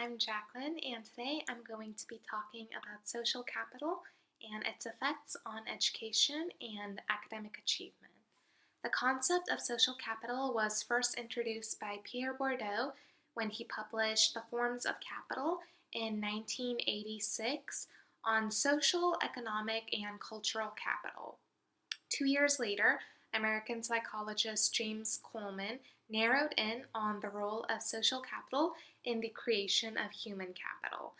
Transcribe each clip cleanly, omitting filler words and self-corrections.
I'm Jacqueline, and today I'm going to be talking about social capital and its effects on education and academic achievement. The concept of social capital was first introduced by Pierre Bourdieu when he published The Forms of Capital in 1986 on social, economic, and cultural capital. 2 years later, American psychologist James Coleman narrowed in on the role of social capital in the creation of human capital.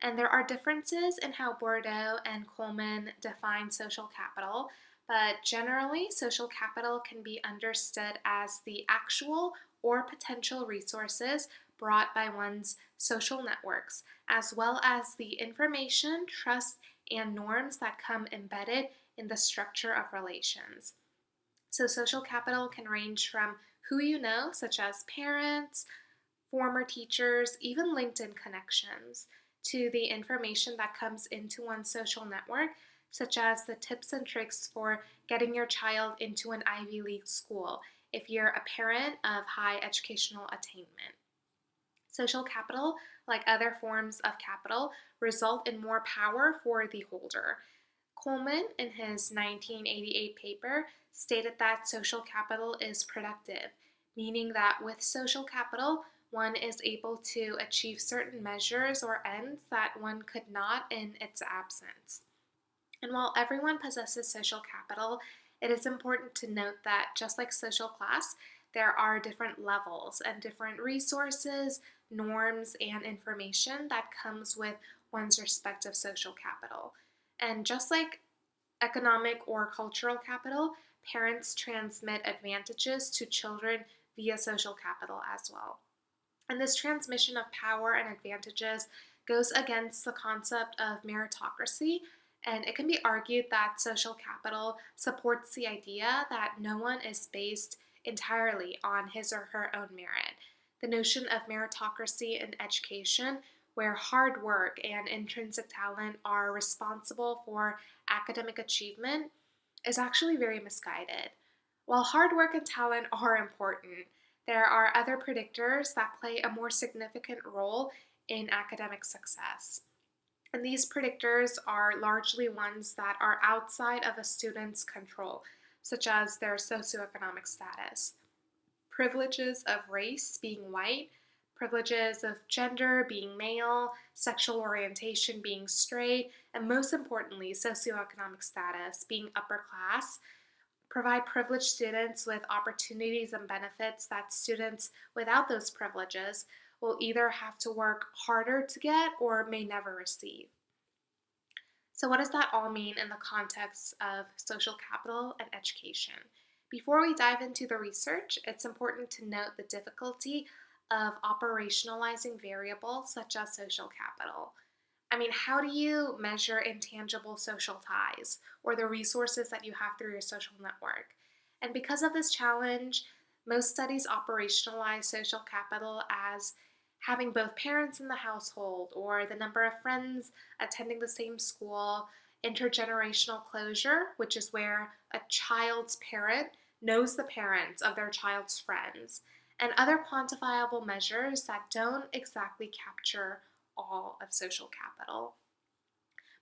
And there are differences in how Bourdieu and Coleman define social capital, but generally, social capital can be understood as the actual or potential resources brought by one's social networks, as well as the information, trust, and norms that come embedded in the structure of relations. So social capital can range from who you know, such as parents, former teachers, even LinkedIn connections, to the information that comes into one's social network, such as the tips and tricks for getting your child into an Ivy League school if you're a parent of high educational attainment. Social capital, like other forms of capital, result in more power for the holder. Coleman, in his 1988 paper, stated that social capital is productive, meaning that with social capital, one is able to achieve certain measures or ends that one could not in its absence. And while everyone possesses social capital, it is important to note that just like social class, there are different levels and different resources, norms, and information that comes with one's respective social capital. And just like economic or cultural capital, parents transmit advantages to children via social capital as well. And this transmission of power and advantages goes against the concept of meritocracy, and it can be argued that social capital supports the idea that no one is based entirely on his or her own merit. The notion of meritocracy in education, where hard work and intrinsic talent are responsible for academic achievement, is actually very misguided. While hard work and talent are important, there are other predictors that play a more significant role in academic success. And these predictors are largely ones that are outside of a student's control, such as their socioeconomic status. Privileges of race being white, privileges of gender being male, sexual orientation being straight, and most importantly, socioeconomic status being upper class, provide privileged students with opportunities and benefits that students without those privileges will either have to work harder to get or may never receive. So what does that all mean in the context of social capital and education? Before we dive into the research, it's important to note the difficulty of operationalizing variables such as social capital. How do you measure intangible social ties or the resources that you have through your social network? And because of this challenge, most studies operationalize social capital as having both parents in the household or the number of friends attending the same school, intergenerational closure, which is where a child's parent knows the parents of their child's friends, and other quantifiable measures that don't exactly capture all of social capital.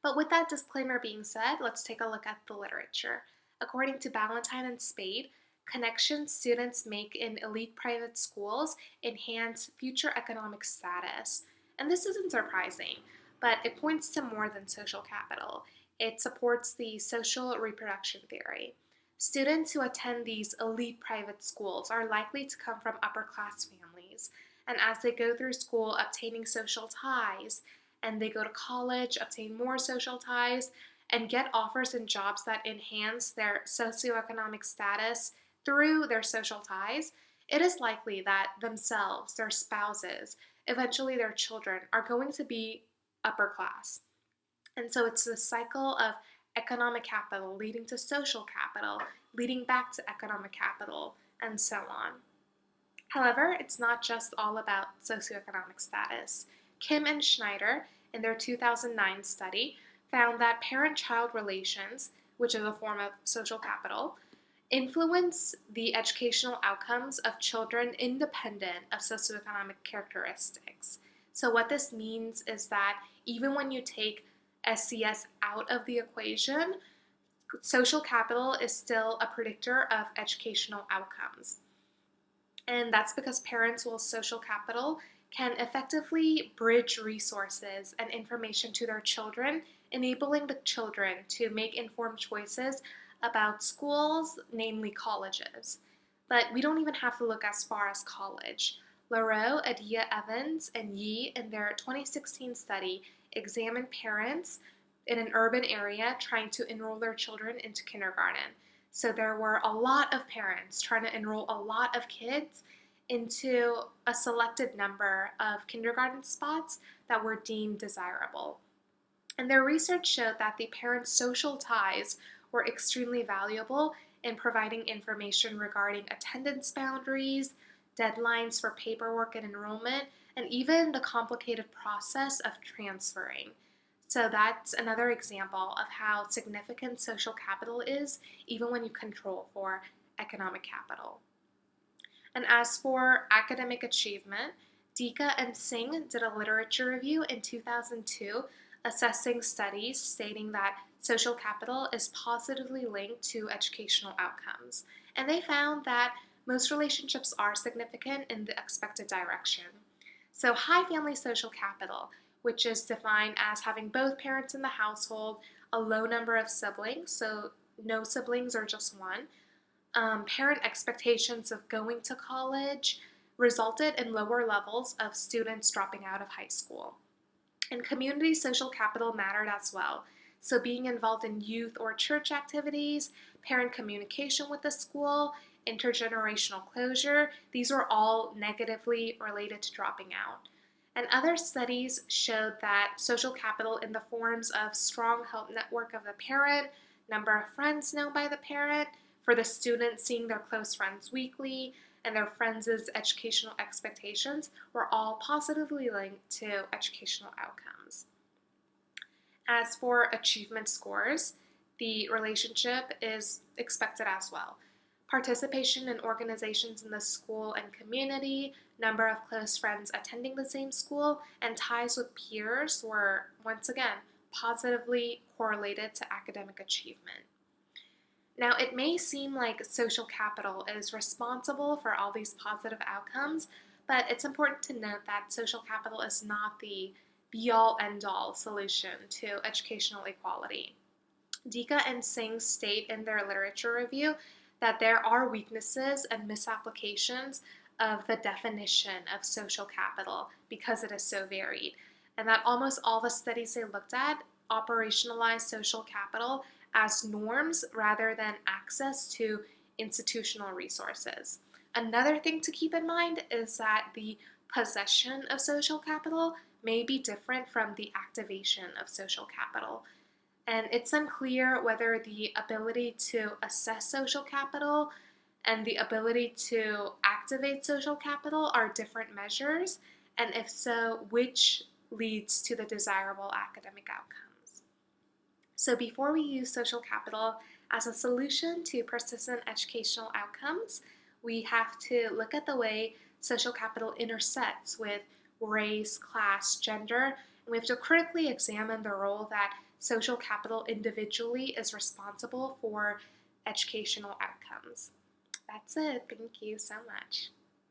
But with that disclaimer being said, let's take a look at the literature. According to Ballantine and Spade, connections students make in elite private schools enhance future economic status. And this isn't surprising, but it points to more than social capital. It supports the social reproduction theory. Students who attend these elite private schools are likely to come from upper class families, and as they go through school obtaining social ties, and they go to college, obtain more social ties, and get offers and jobs that enhance their socioeconomic status through their social ties, it is likely that themselves, their spouses, eventually their children are going to be upper class. And so it's this cycle of economic capital leading to social capital, leading back to economic capital, and so on. However, it's not just all about socioeconomic status. Kim and Schneider, in their 2009 study, found that parent-child relations, which is a form of social capital, influence the educational outcomes of children independent of socioeconomic characteristics. So what this means is that even when you take SCS out of the equation, social capital is still a predictor of educational outcomes. And that's because parents with social capital can effectively bridge resources and information to their children, enabling the children to make informed choices about schools, namely colleges. But we don't even have to look as far as college. Lareau, Adia Evans, and Yi, in their 2016 study, examined parents in an urban area trying to enroll their children into kindergarten. So there were a lot of parents trying to enroll a lot of kids into a selected number of kindergarten spots that were deemed desirable. And their research showed that the parents' social ties were extremely valuable in providing information regarding attendance boundaries, deadlines for paperwork and enrollment, and even the complicated process of transferring. So that's another example of how significant social capital is, even when you control for economic capital. And as for academic achievement, Dika and Singh did a literature review in 2002 assessing studies stating that social capital is positively linked to educational outcomes. And they found that most relationships are significant in the expected direction. So high family social capital, which is defined as having both parents in the household, a low number of siblings, so no siblings or just one, parent expectations of going to college resulted in lower levels of students dropping out of high school. And community social capital mattered as well. So being involved in youth or church activities, parent communication with the school, intergenerational closure, these were all negatively related to dropping out. And other studies showed that social capital in the forms of strong help network of the parent, number of friends known by the parent, for the students seeing their close friends weekly, and their friends' educational expectations were all positively linked to educational outcomes. As for achievement scores, the relationship is expected as well. Participation in organizations in the school and community, number of close friends attending the same school, and ties with peers were, once again, positively correlated to academic achievement. Now, it may seem like social capital is responsible for all these positive outcomes, but it's important to note that social capital is not the be-all, end-all solution to educational equality. Dika and Singh state in their literature review that there are weaknesses and misapplications of the definition of social capital because it is so varied, and that almost all the studies they looked at operationalized social capital as norms rather than access to institutional resources. Another thing to keep in mind is that the possession of social capital may be different from the activation of social capital. And it's unclear whether the ability to assess social capital and the ability to activate social capital are different measures, and if so, which leads to the desirable academic outcomes. So before we use social capital as a solution to persistent educational outcomes, we have to look at the way social capital intersects with race, class, gender, and we have to critically examine the role that social capital individually is responsible for educational outcomes. That's it. Thank you so much.